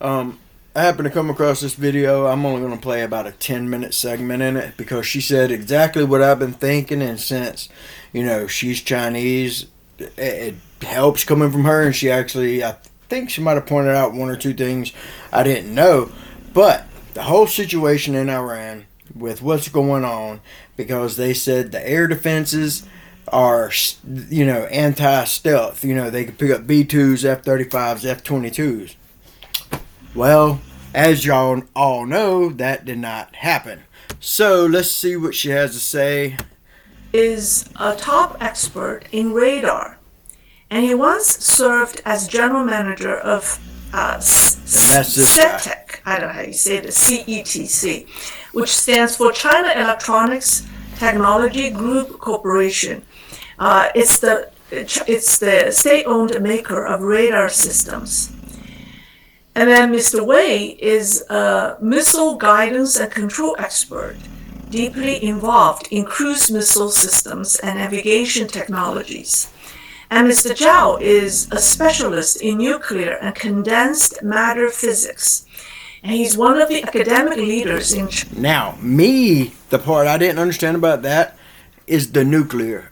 I happened to come across this video. I'm only going to play about a 10-minute segment in it because she said exactly what I've been thinking. And since, she's Chinese, it helps coming from her. And she actually, I think she might have pointed out one or two things I didn't know. But the whole situation in Iran with what's going on, because they said the air defenses are, anti-stealth. They can pick up B-2s, F-35s, F-22s. Well, as y'all all know, that did not happen. So let's see what she has to say. Is a top expert in radar, and he once served as general manager of CETEC. I don't know how you say this, CETC, which stands for China Electronics Technology Group Corporation. It's the state-owned maker of radar systems. And then Mr. Wei is a missile guidance and control expert, deeply involved in cruise missile systems and navigation technologies. And Mr. Zhao is a specialist in nuclear and condensed matter physics. And he's one of the academic leaders in China. Now, the part I didn't understand about that is the nuclear.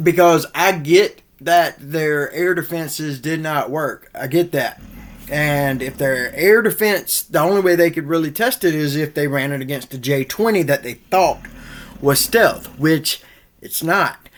Because I get that their air defenses did not work. I get that. And if their air defense, the only way they could really test it is if they ran it against a J-20 that they thought was stealth, which it's not.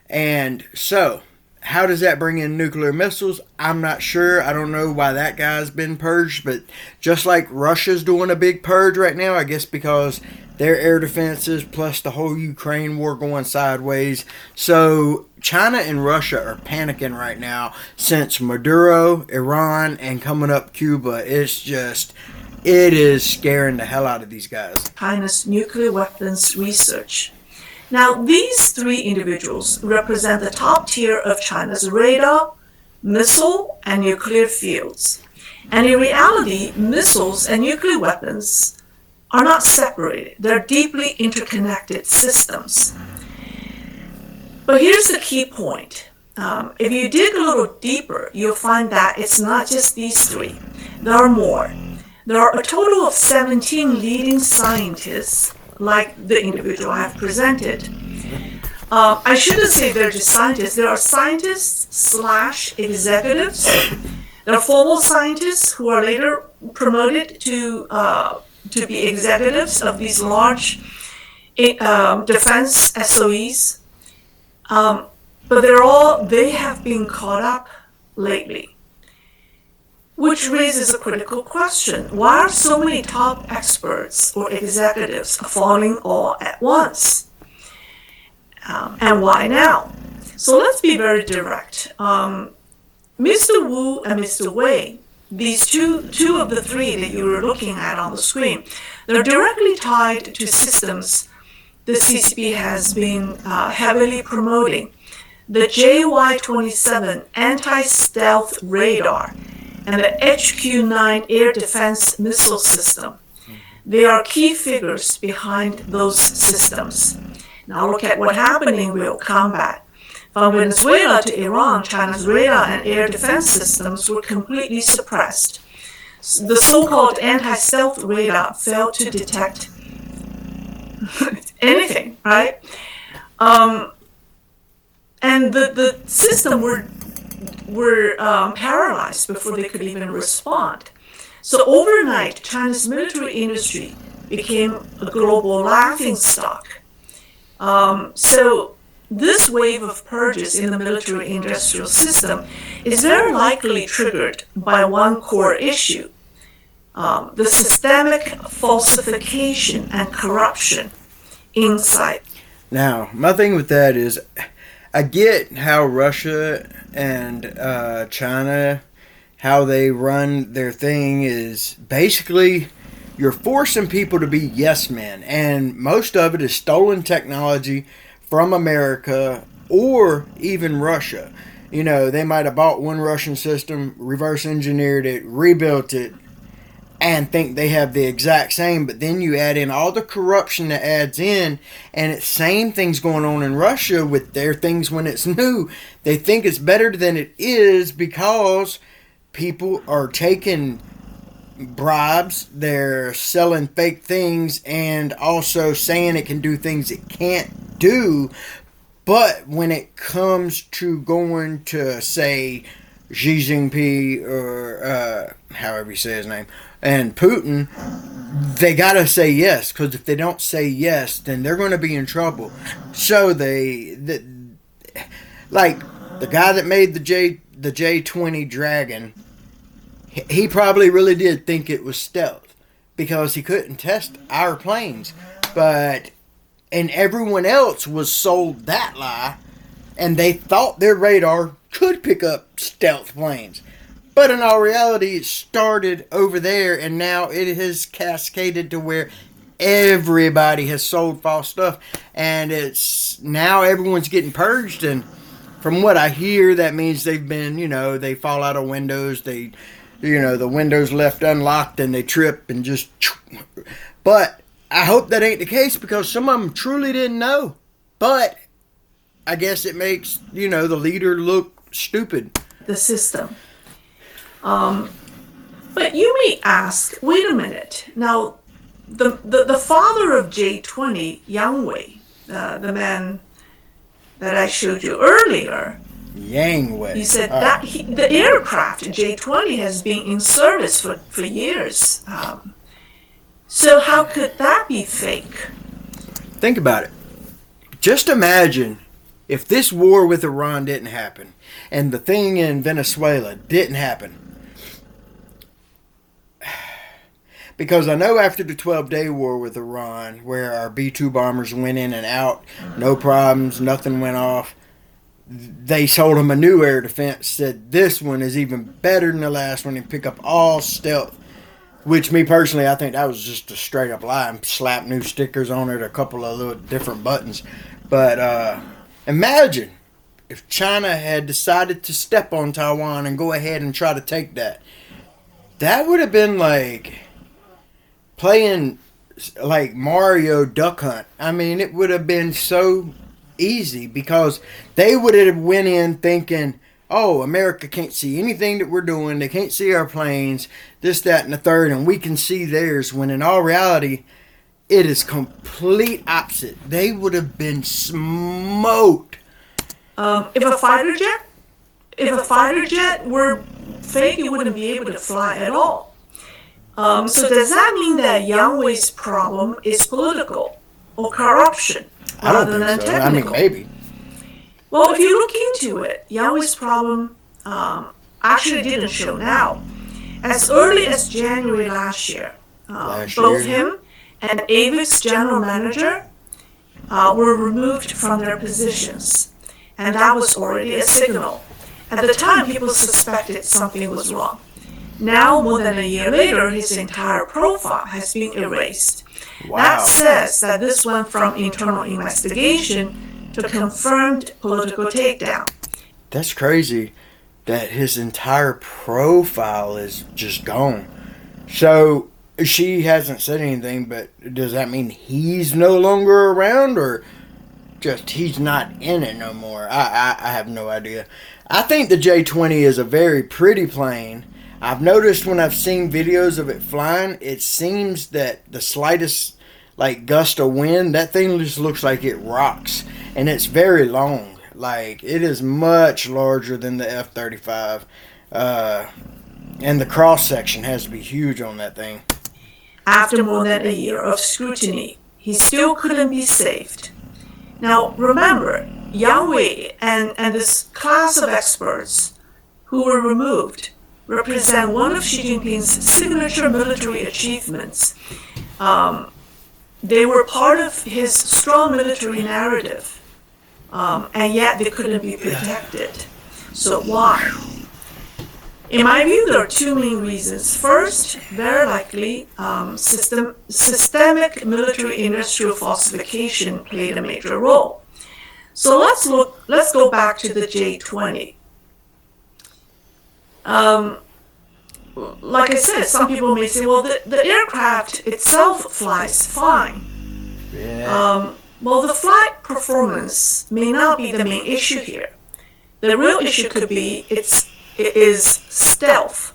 And so, how does that bring in nuclear missiles? I'm not sure. I don't know why that guy's been purged, but just like Russia's doing a big purge right now, I guess because their air defenses plus the whole Ukraine war going sideways. So China and Russia are panicking right now since Maduro, Iran, and coming up Cuba. It is scaring the hell out of these guys. China's nuclear weapons research. Now, these three individuals represent the top tier of China's radar, missile, and nuclear fields. And in reality, missiles and nuclear weapons are not separated. They're deeply interconnected systems. But here's the key point. If you dig a little deeper, you'll find that it's not just these three. There are more. There are a total of 17 leading scientists, like the individual I have presented. I shouldn't say they're just scientists. There are scientists/executives. There are formal scientists who are later promoted to be executives of these large defense SOEs. But they have been caught up lately. Which raises a critical question. Why are so many top experts or executives falling all at once? And why now? So let's be very direct. Mr. Wu and Mr. Wei, these two of the three that you were looking at on the screen, they're directly tied to systems the CCP has been heavily promoting. The JY-27 anti-stealth radar and the HQ-9 air defense missile system. They are key figures behind those systems. Now look at what happened in real combat. From Venezuela to Iran, China's radar and air defense systems were completely suppressed. The so-called anti-stealth radar failed to detect anything, right? And the system were paralyzed before they could even respond. So overnight, China's military industry became a global laughingstock. So this wave of purges in the military industrial system is very likely triggered by one core issue, the systemic falsification and corruption inside. Now, my thing with that is, I get how Russia and China, how they run their thing is basically you're forcing people to be yes men, and most of it is stolen technology from America or even Russia. They might have bought one Russian system, reverse engineered it, rebuilt it, and think they have the exact same, but then you add in all the corruption that adds in, and it's same things going on in Russia with their things when it's new. They think it's better than it is because people are taking bribes, they're selling fake things, and also saying it can do things it can't do. But when it comes to going to, say, Xi Jinping or however you say his name, and Putin, they gotta say yes, because if they don't say yes, then they're going to be in trouble. So like the guy that made the J-20 Dragon, he probably really did think it was stealth because he couldn't test our planes, and everyone else was sold that lie, and they thought their radar could pick up stealth planes. But in all reality, it started over there, and now it has cascaded to where everybody has sold false stuff, and it's now everyone's getting purged. And from what I hear, that means they've been, they fall out of windows, the windows left unlocked, and they trip and just. But I hope that ain't the case, because some of them truly didn't know. But I guess it makes, the leader look stupid. The system. But you may ask, wait a minute. Now, the father of J-20, Yang Wei, the man that I showed you earlier, Yang Wei. He said that the aircraft J-20 has been in service for years. So how could that be fake? Think about it. Just imagine if this war with Iran didn't happen and the thing in Venezuela didn't happen. Because I know after the 12-day war with Iran, where our B-2 bombers went in and out, no problems, nothing went off, they sold them a new air defense, said this one is even better than the last one and pick up all stealth. Which, me personally, I think that was just a straight up lie. And slap new stickers on it, a couple of little different buttons. But imagine if China had decided to step on Taiwan and go ahead and try to take that. That would have been like playing like Mario Duck Hunt. I mean, it would have been so easy, because they would have went in thinking, oh, America can't see anything that we're doing. They can't see our planes, this, that, and the third, and we can see theirs, when in all reality, it is complete opposite. They would have been smoked. If a fighter jet were fake, it wouldn't be able to fly at all. So does that mean that Yang Wei's problem is political or corruption rather than so. technical? I mean, maybe. Well, if you look into it, Yang Wei's problem actually didn't show now. As early as January last year, both him and AVIC's general manager were removed from their positions. And that was already a signal. At the time, people suspected something was wrong. Now, more than a year later, his entire profile has been erased. Wow. That says that this went from internal investigation to confirmed political takedown. That's crazy that his entire profile is just gone. So she hasn't said anything, but does that mean he's no longer around, or just he's not in it no more? I have no idea. I think the J-20 is a very pretty plane. I've noticed when I've seen videos of it flying, it seems that the slightest gust of wind, that thing just looks like it rocks. And it's very long. Like, it is much larger than the F-35. And the cross-section has to be huge on that thing. After more than a year of scrutiny, he still couldn't be saved. Now, remember, Yang Wei and this class of experts who were removed represent one of Xi Jinping's signature military achievements. They were part of his strong military narrative, and yet they couldn't be protected. So why? In my view, there are two main reasons. First, very likely, systemic military-industrial falsification played a major role. So let's go back to the J-20. Like I said, some people may say, well, the aircraft itself flies fine. Yeah. Well, the flight performance may not be the main issue here. The real issue could be its It is stealth.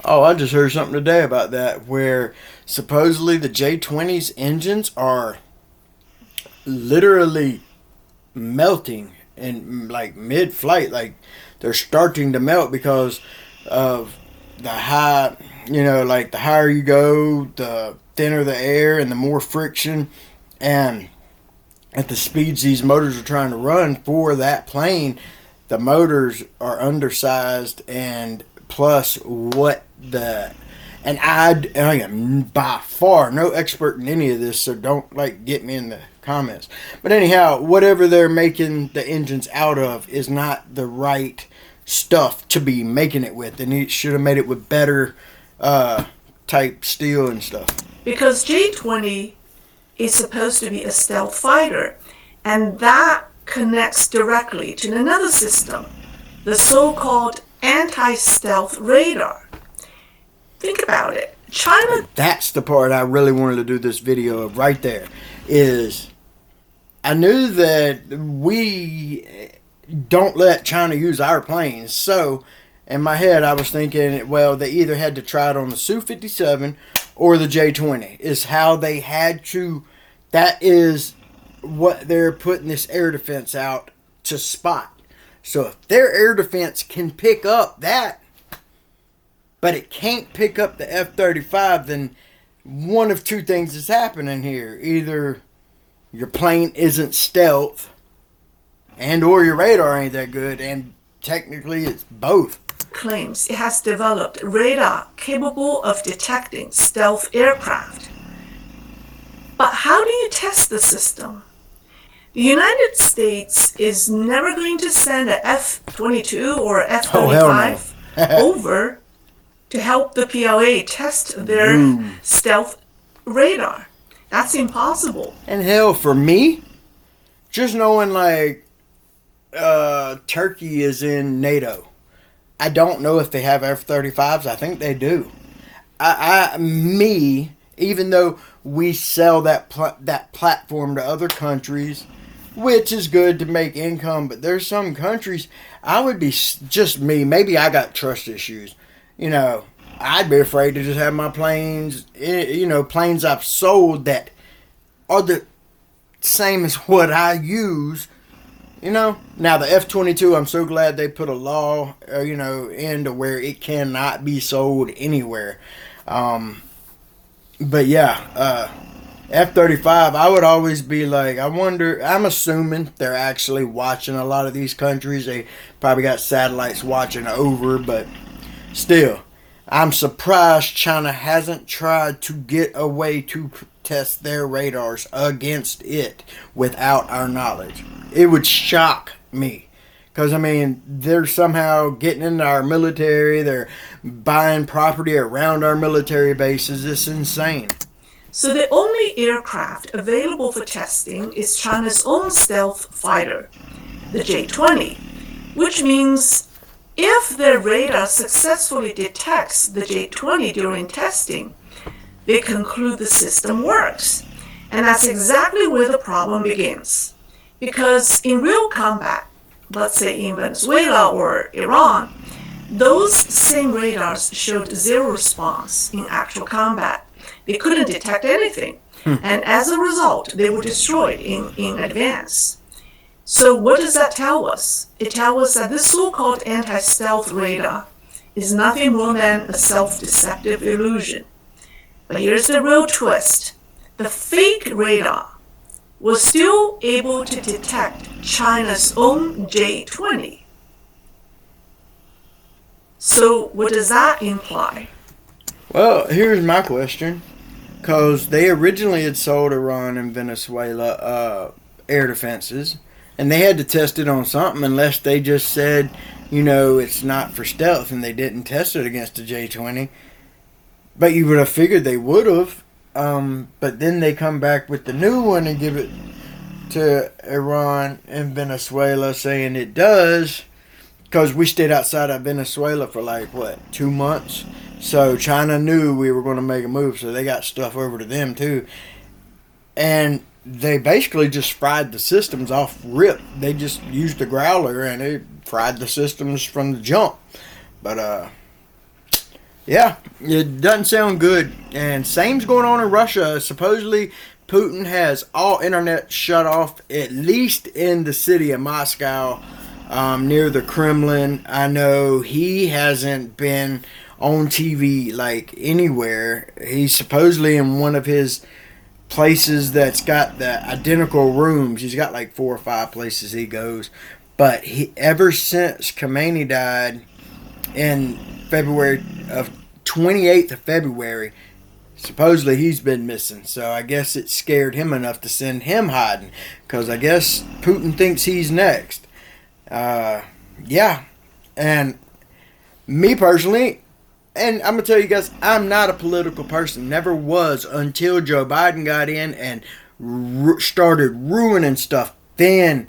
Oh, I just heard something today about that, where supposedly the J-20's engines are literally melting in like mid-flight. Like they're starting to melt because of the high, like the higher you go, the thinner the air and the more friction. And at the speeds these motors are trying to run for that plane, the motors are undersized, and plus and I am by far no expert in any of this, so don't get me in the comments. But anyhow, whatever they're making the engines out of is not the right stuff to be making it with. They should have made it with better type steel and stuff. Because J-20 is supposed to be a stealth fighter, and that connects directly to another system, the so-called anti-stealth radar. Think about it. China... That's the part I really wanted to do this video of right there, is I knew that we don't let China use our planes. So in my head I was thinking, well, they either had to try it on the Su-57 or the J-20 is how they had to. That is what they're putting this air defense out to spot. So if their air defense can pick up that, but it can't pick up the F-35, then one of two things is happening here. Either your plane isn't stealth, and or your radar ain't that good, and technically it's both. Claims it has developed radar capable of detecting stealth aircraft. But how do you test the system? The United States is never going to send a F-22 or F-35 over to help the PLA test their stealth radar. That's impossible. And hell, for me, just knowing Turkey is in NATO, I don't know if they have F-35s. I think they do. Even though we sell that platform to other countries, which is good to make income, but there's some countries, I would be, just me, maybe I got trust issues. I'd be afraid to just have my planes, planes I've sold that are the same as what I use. Now the F-22, I'm so glad they put a law, into where it cannot be sold anywhere. But yeah, F-35, I would always be like, I'm assuming they're actually watching a lot of these countries. They probably got satellites watching over, but still, I'm surprised China hasn't tried to get a way to test their radars against it without our knowledge. It would shock me. Because, they're somehow getting into our military. They're buying property around our military bases. It's insane. So the only aircraft available for testing is China's own stealth fighter, the J-20, which means if their radar successfully detects the J-20 during testing, they conclude the system works. And that's exactly where the problem begins. Because in real combat, let's say in Venezuela or Iran, those same radars showed zero response in actual combat. They couldn't detect anything. And as a result, they were destroyed in advance. So what does that tell us? It tells us that this so-called anti-stealth radar is nothing more than a self-deceptive illusion. But here's the real twist. The fake radar was still able to detect China's own J-20. So what does that imply? Well, here's my question. Because they originally had sold Iran and Venezuela air defenses, and they had to test it on something, unless they just said, it's not for stealth, and they didn't test it against the J-20. But you would have figured they would have. But then they come back with the new one and give it to Iran and Venezuela, saying it does, because we stayed outside of Venezuela for 2 months. So China knew we were going to make a move, so they got stuff over to them too. And they basically just fried the systems off rip. They just used the growler and they fried the systems from the jump. But yeah, it doesn't sound good. And same's going on in Russia. Supposedly, Putin has all internet shut off, at least in the city of Moscow, near the Kremlin. I know he hasn't been on TV like anywhere. He's supposedly in one of his places that's got the identical rooms. He's got like 4 or 5 places he goes. But ever since Khamenei died in February of 28th of February, supposedly he's been missing. So I guess it scared him enough to send him hiding, because I guess Putin thinks he's next. Yeah. And me personally, and I'm going to tell you guys, I'm not a political person. Never was until Joe Biden got in and started ruining stuff. Then,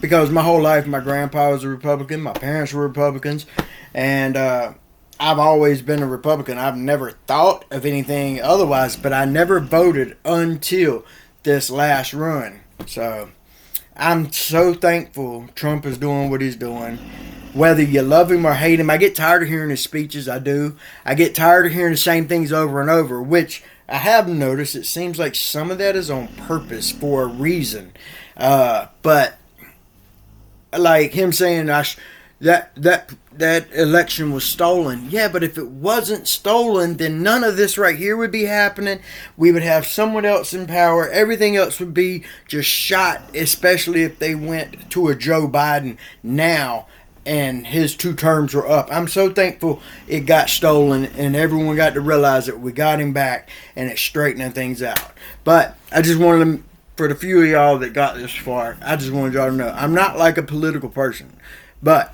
because my whole life, my grandpa was a Republican, my parents were Republicans, and I've always been a Republican. I've never thought of anything otherwise, but I never voted until this last run. So, I'm so thankful Trump is doing what he's doing. Whether you love him or hate him, I get tired of hearing his speeches. I do. I get tired of hearing the same things over and over, which I have noticed. It seems like some of that is on purpose for a reason. But like him saying that election was stolen. Yeah, but if it wasn't stolen, then none of this right here would be happening. We would have someone else in power. Everything else would be just shot, especially if they went to a Joe Biden now and his 2 terms were up. I'm so thankful it got stolen and everyone got to realize that we got him back and it's straightening things out. But I just wanted to, for the few of y'all that got this far, I just wanted y'all to know I'm not like a political person. But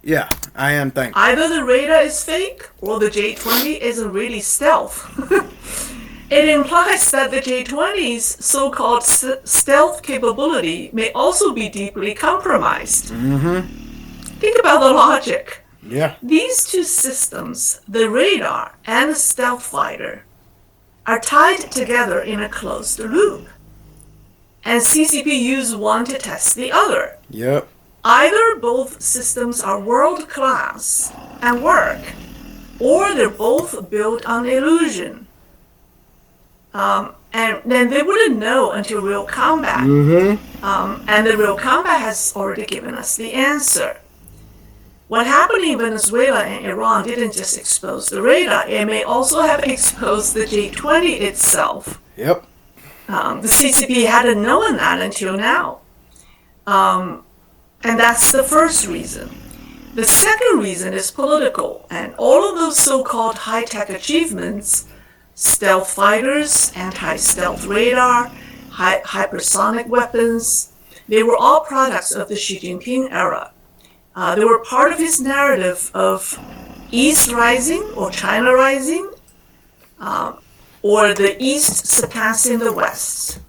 yeah, I am thankful. Either the radar is fake or the J-20 isn't really stealth. It implies that the J-20's so-called stealth capability may also be deeply compromised. Mm-hmm. Think about the logic. Yeah. These 2 systems, the radar and the stealth fighter, are tied together in a closed loop. And CCP used one to test the other. Yep. Either both systems are world-class and work, or they're both built on illusion. And then they wouldn't know until real combat. Mm-hmm. And the real combat has already given us the answer. What happened in Venezuela and Iran didn't just expose the radar, it may also have exposed the J-20 itself. Yep. The CCP hadn't known that until now. And that's the first reason. The second reason is political, and all of those so-called high-tech achievements, stealth fighters, anti-stealth radar, hypersonic weapons, they were all products of the Xi Jinping era. They were part of his narrative of East rising or China rising, or the East surpassing the West.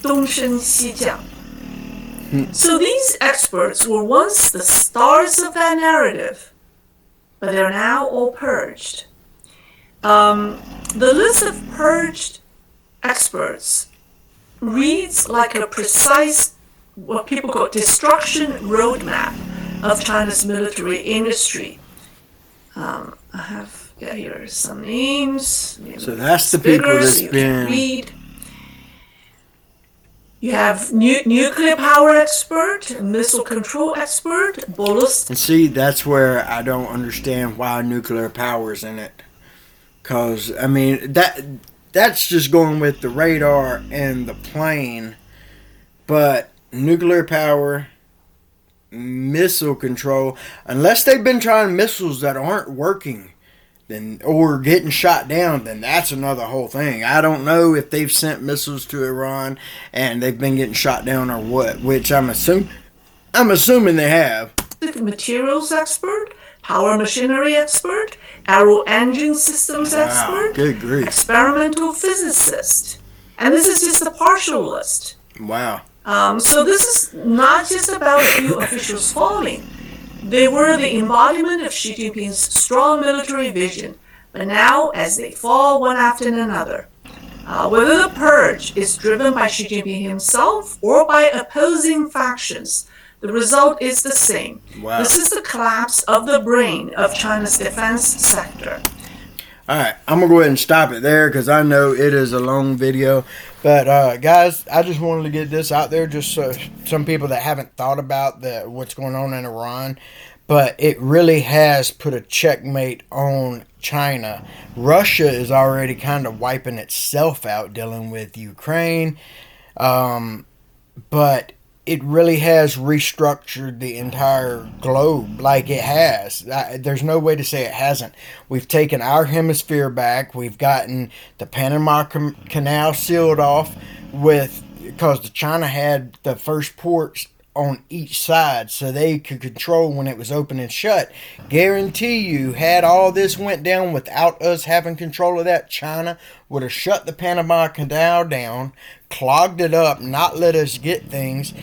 东升西降. So these experts were once the stars of that narrative, but they're now all purged. The list of purged experts reads like a precise, what people call destruction roadmap of China's military industry. I have here some names. So that's the people that's been... read. You have nuclear power expert, missile control expert, ballistic. And see, that's where I don't understand why nuclear power's in it. Because, I mean, that's just going with the radar and the plane. But nuclear power, missile control, unless they've been trying missiles that aren't working, then or getting shot down, then that's another whole thing. I don't know if they've sent missiles to Iran and they've been getting shot down or what, which I'm assuming they have. Materials expert, power machinery expert, aero engine systems expert, good grief. Experimental physicist. And this is just a partial list. Wow. So this is not just about a few officials falling. They were the embodiment of Xi Jinping's strong military vision, but now as they fall one after another, whether the purge is driven by Xi Jinping himself or by opposing factions, The result is the same. Wow. This is the collapse of the brain of China's defense sector. All right, I'm going to go ahead and stop it there because I know it is a long video. But, guys, I just wanted to get this out there just so some people that haven't thought about what's going on in Iran. But it really has put a checkmate on China. Russia is already kind of wiping itself out dealing with Ukraine. But it really has restructured the entire globe like it has. There's no way to say it hasn't. We've taken our hemisphere back. We've gotten the Panama Canal sealed off because China had the first ports on each side so they could control when it was open and shut. Guarantee you, had all this went down without us having control of that, China would have shut the Panama Canal down, clogged it up, not let us get things,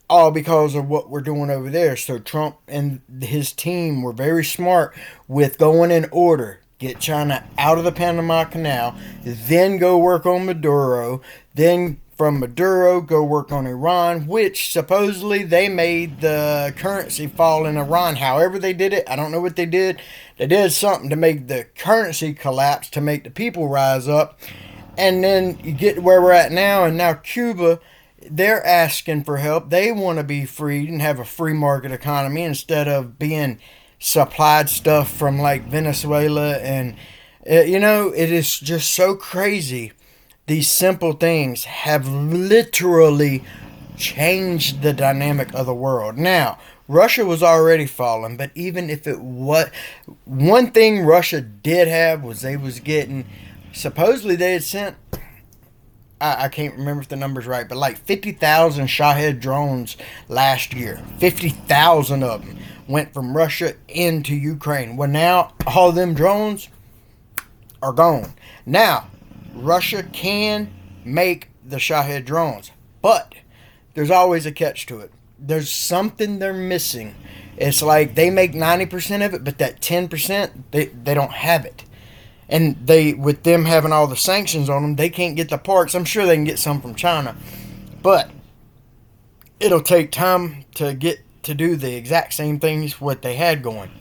all because of what we're doing over there. So Trump and his team were very smart with going in order. Get China out of the Panama Canal, then go work on Maduro, then from Maduro, go work on Iran, which supposedly they made the currency fall in Iran. However they did it, I don't know what they did. They did something to make the currency collapse, to make the people rise up. And then you get where we're at now, and now Cuba, they're asking for help. They want to be free and have a free market economy instead of being supplied stuff from like Venezuela. And, it is just so crazy. These simple things have literally changed the dynamic of the world. Now, Russia was already falling, but even if it was, one thing Russia did have was they was getting, supposedly they had sent, I can't remember if the number's right, but like 50,000 Shahed drones last year. 50,000 of them went from Russia into Ukraine. Well, now all of them drones are gone. Now, Russia can make the Shahed drones, but there's always a catch to it. There's something they're missing. It's like they make 90% of it, but that 10%, they don't have it. And with them having all the sanctions on them, they can't get the parts. I'm sure they can get some from China, but it'll take time to get to do the exact same things what they had going.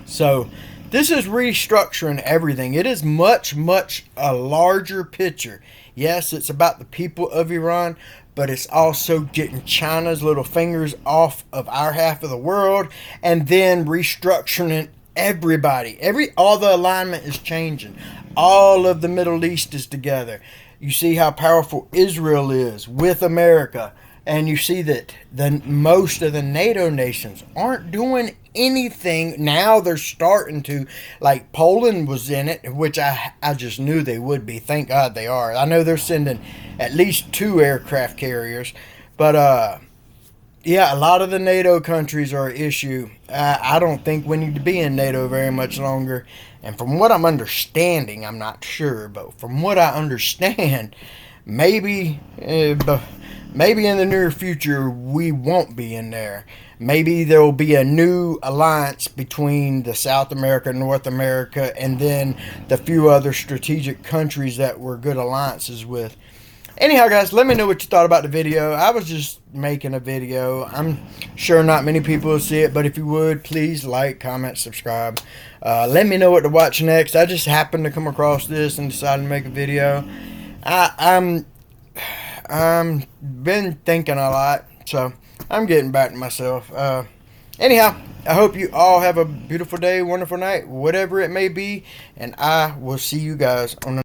So this is restructuring everything. It is much, much a larger picture. Yes, it's about the people of Iran, but it's also getting China's little fingers off of our half of the world and then restructuring everybody. All the alignment is changing. All of the Middle East is together. You see how powerful Israel is with America. And you see that most of the NATO nations aren't doing anything. Now they're starting to, like Poland was in it, which I just knew they would be. Thank God they are. I know they're sending at least 2 aircraft carriers. But, yeah, a lot of the NATO countries are an issue. I don't think we need to be in NATO very much longer. And from what I'm understanding, I'm not sure, but from what I understand, maybe in the near future we won't be in there. Maybe there will be a new alliance between the South America, North America, and then the few other strategic countries that we're good alliances with. Anyhow, guys, let me know what you thought about the video. I was just making a video. I'm sure not many people will see it, but if you would, please like, comment, subscribe. Let me know what to watch next. I just happened to come across this and decided to make a video. I'm been thinking a lot, so I'm getting back to myself. Anyhow, I hope you all have a beautiful day, wonderful night, whatever it may be, and I will see you guys on the